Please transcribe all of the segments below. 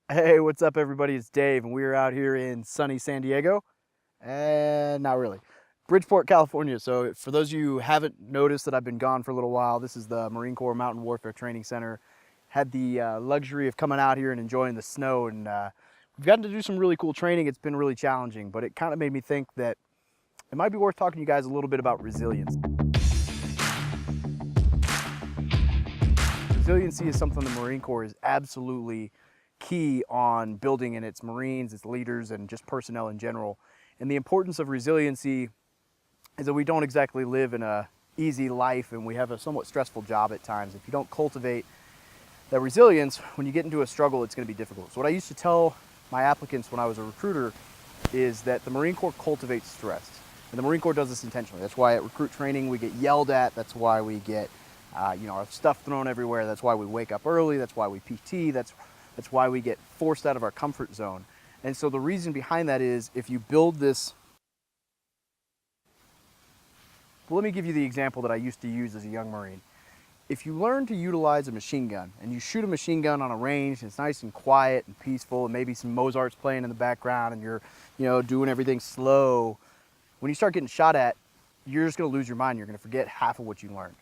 Hey, what's up, everybody? It's Dave, and we're out here in sunny San Diego. And not really. Bridgeport, California. So, for those of you who haven't noticed that I've been gone for a little while, this is the Marine Corps Mountain Warfare Training Center. Had the luxury of coming out here and enjoying the snow, and we've gotten to do some really cool training. It's been really challenging, but it kind of made me think that it might be worth talking to you guys a little bit about resilience. Resiliency is something the Marine Corps is absolutely key on building in its Marines, its leaders, and just personnel in general. And the importance of resiliency is that we don't exactly live in a easy life, and we have a somewhat stressful job at times. If you don't cultivate that resilience, when you get into a struggle, it's going to be difficult. So what I used to tell my applicants when I was a recruiter is that the Marine Corps cultivates stress. And the Marine Corps does this intentionally. That's why at recruit training we get yelled at. That's why we get our stuff thrown everywhere. That's why we wake up early. That's why we PT. That's why we get forced out of our comfort zone. And so the reason behind that is if you build this. Well, let me give you the example that I used to use as a young Marine. If you learn to utilize a machine gun and you shoot a machine gun on a range and it's nice and quiet and peaceful and maybe some Mozart's playing in the background and you're doing everything slow, when you start getting shot at, you're just going to lose your mind. You're going to forget half of what you learned.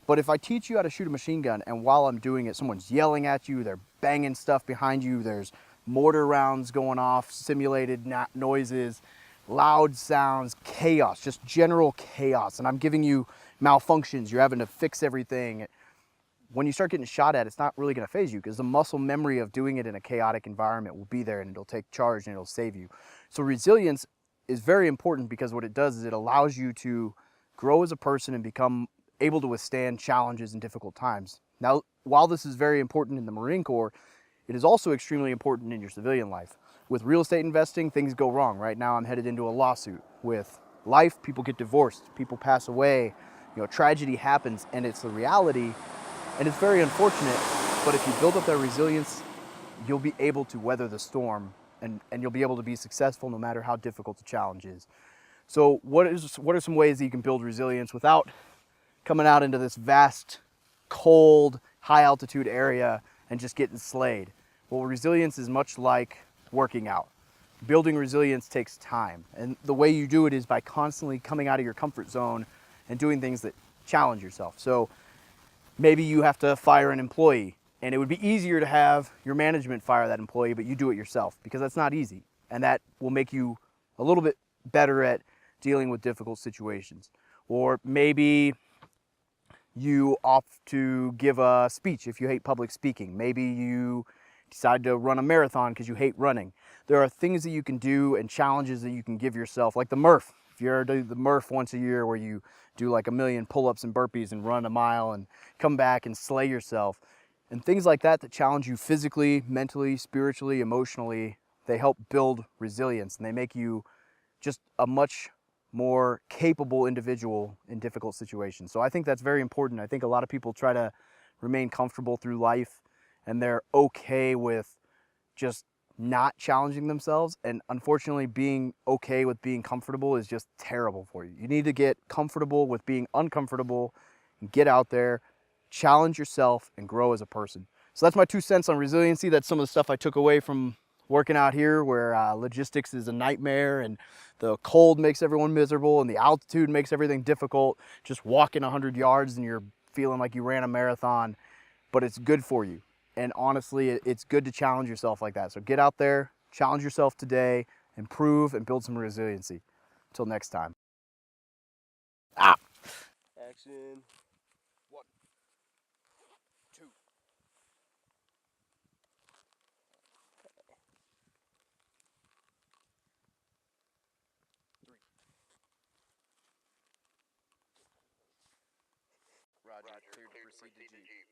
But if I teach you how to shoot a machine gun and while I'm doing it, someone's yelling at you, they're banging stuff behind you, there's mortar rounds going off, simulated noises, loud sounds, chaos, just general chaos. And I'm giving you malfunctions, you're having to fix everything. When you start getting shot at, it's not really going to phase you because the muscle memory of doing it in a chaotic environment will be there and it'll take charge and it'll save you. So resilience is very important because what it does is it allows you to grow as a person and become able to withstand challenges and difficult times. Now, while this is very important in the Marine Corps, it is also extremely important in your civilian life. With real estate investing, things go wrong. Right now, I'm headed into a lawsuit. With life, people get divorced, people pass away, tragedy happens, and it's the reality, and it's very unfortunate. But if you build up that resilience, you'll be able to weather the storm, and you'll be able to be successful no matter how difficult the challenge is. So what are some ways that you can build resilience without coming out into this vast, cold, high altitude area and just getting slayed? Well, resilience is much like working out. Building resilience takes time. And the way you do it is by constantly coming out of your comfort zone and doing things that challenge yourself. So maybe you have to fire an employee, and it would be easier to have your management fire that employee, but you do it yourself because that's not easy. And that will make you a little bit better at dealing with difficult situations. Or maybe you opt to give a speech if you hate public speaking. Maybe you decide to run a marathon because you hate running. There are things that you can do and challenges that you can give yourself, like the Murph. If you ever do the Murph once a year where you do like 1,000,000 pull-ups and burpees and run a mile and come back and slay yourself, and things like that challenge you physically, mentally, spiritually, emotionally, they help build resilience and they make you just a much more capable individual in difficult situations. So I think that's very important. I think a lot of people try to remain comfortable through life and they're okay with just not challenging themselves. And unfortunately, being okay with being comfortable is just terrible for you. You need to get comfortable with being uncomfortable and get out there, challenge yourself, and grow as a person. So that's my 2 cents on resiliency. That's some of the stuff I took away from working out here where logistics is a nightmare and the cold makes everyone miserable and the altitude makes everything difficult. Just walking 100 yards and you're feeling like you ran a marathon, but it's good for you. And honestly, it's good to challenge yourself like that. So get out there, challenge yourself today, improve, and build some resiliency. Until next time. Ah. Action. 1, 2. Roger, cleared to proceed to Jeep.